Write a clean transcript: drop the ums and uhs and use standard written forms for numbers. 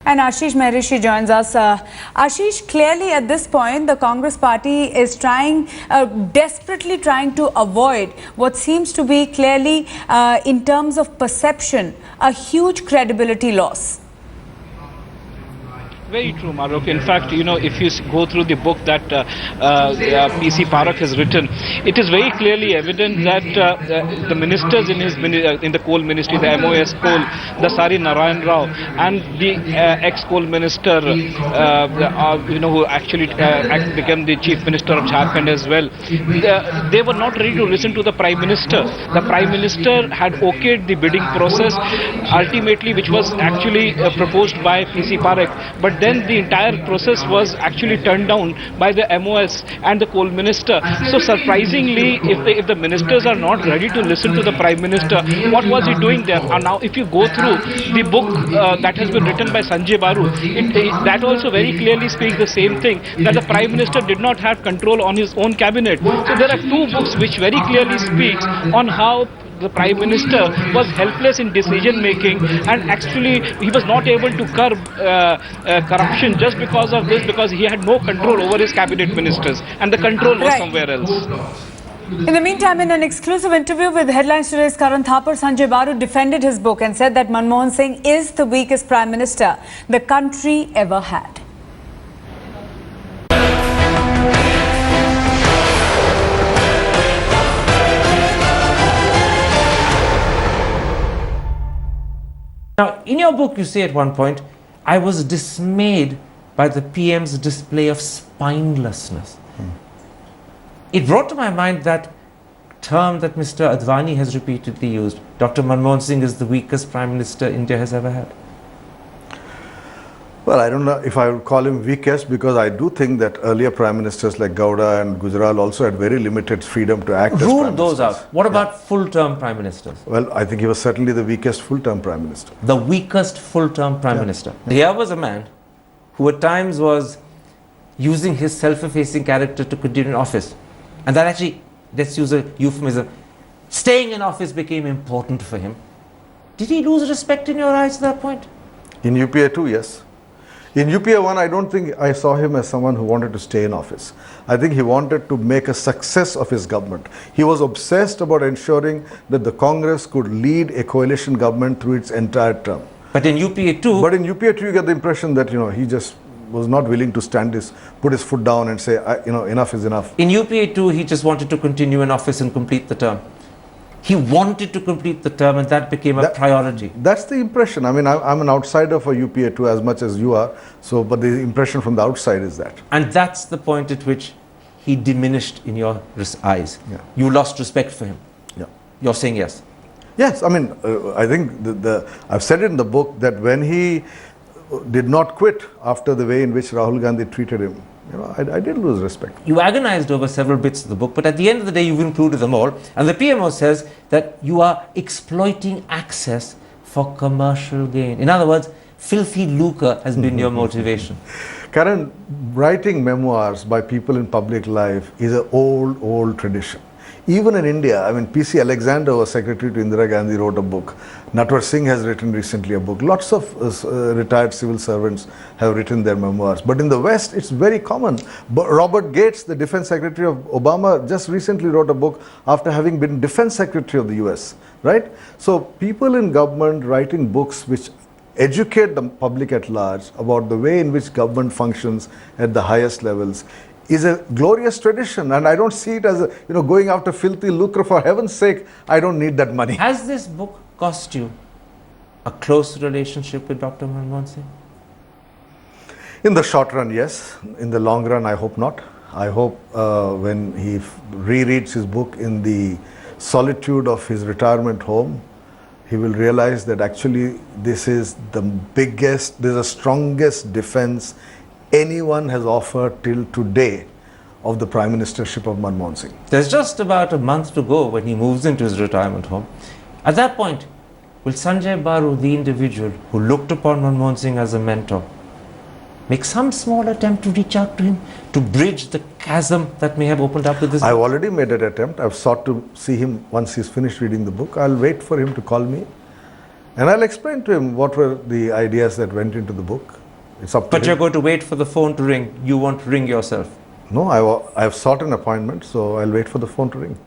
And Ashish Maharishi joins us. Ashish, clearly at this point, the Congress party is desperately trying to avoid what seems to be clearly, in terms of perception, a huge credibility loss. Very true, Maruk. In fact, if you go through the book that P C Parakh has written, it is very clearly evident that the ministers in the coal ministry, the MOS coal, the Sari Narayan Rao, and the ex-coal minister, who actually became the chief minister of Jharkhand as well, they were not ready to listen to the Prime Minister. The Prime Minister had okayed the bidding process, ultimately, which was actually proposed by P C Parakh, but then the entire process was actually turned down by the MOS and the coal minister. So surprisingly, if the ministers are not ready to listen to the Prime Minister, what was he doing there? And now if you go through the book that has been written by Sanjay Baru, that also very clearly speaks the same thing, that the Prime Minister did not have control on his own cabinet. So there are two books which very clearly speaks on how the Prime Minister was helpless in decision making, and actually he was not able to curb corruption just because of this, because he had no control over his cabinet ministers and the control was somewhere else. In the meantime, in an exclusive interview with Headlines Today's Karan Thapar, Sanjay Baru defended his book and said that Manmohan Singh is the weakest Prime Minister the country ever had. Now, in your book, you say at one point, I was dismayed by the PM's display of spinelessness. It brought to my mind that term that Mr. Advani has repeatedly used. Dr. Manmohan Singh is the weakest Prime Minister India has ever had. Well, I don't know if I would call him weakest, because I do think that earlier Prime Ministers like Gowda and Gujral also had very limited freedom to act as Prime Ministers. Rule those out. What about full-term Prime Ministers? Well, I think he was certainly the weakest full-term Prime Minister. The weakest full-term Prime Minister. Here was a man who at times was using his self-effacing character to continue in office. And that actually, let's use a euphemism, staying in office became important for him. Did he lose respect in your eyes at that point? In UPA 2, yes. In UPA 1, I don't think I saw him as someone who wanted to stay in office. I think he wanted to make a success of his government. He was obsessed about ensuring that the Congress could lead a coalition government through its entire term. But in UPA 2... But in UPA 2, you get the impression that, he just was not willing to put his foot down and say, enough is enough. In UPA 2, he just wanted to continue in office and complete the term. He wanted to complete the term, and that became a priority. That's the impression. I mean, I'm an outsider for UPA 2 as much as you are. But the impression from the outside is that. And that's the point at which he diminished in your eyes. Yeah. You lost respect for him. Yeah. You're saying yes? Yes. I mean, I think I've said it in the book that when he did not quit after the way in which Rahul Gandhi treated him, I did lose respect. You agonized over several bits of the book, but at the end of the day, you've included them all. And the PMO says that you are exploiting access for commercial gain. In other words, filthy lucre has been your motivation. Karan, writing memoirs by people in public life is an old tradition. Even in India, I mean, P.C. Alexander was secretary to Indira Gandhi, wrote a book. Natwar Singh has written recently a book. Lots of retired civil servants have written their memoirs. But in the West, it's very common. But Robert Gates, the defense secretary of Obama, just recently wrote a book after having been defense secretary of the US, right? So people in government writing books which educate the public at large about the way in which government functions at the highest levels is a glorious tradition, and I don't see it as going after filthy lucre. For heaven's sake, I don't need that money. Has this book cost you a close relationship with Dr. Manmohan Singh? In the short run, yes. In the long run, I hope not. I hope when he rereads his book in the solitude of his retirement home, he will realize that actually this is the biggest, this is the strongest defense anyone has offered till today of the Prime Ministership of Manmohan Singh. There's just about a month to go when he moves into his retirement home. At that point, will Sanjay Baru, the individual who looked upon Manmohan Singh as a mentor, make some small attempt to reach out to him, to bridge the chasm that may have opened up with this? I've already made an attempt. I've sought to see him once he's finished reading the book. I'll wait for him to call me And I'll explain to him what were the ideas that went into the book. It's up to But him. you're going to wait for the phone to ring. You won't ring yourself. No, I have sought an appointment, so I'll wait for the phone to ring.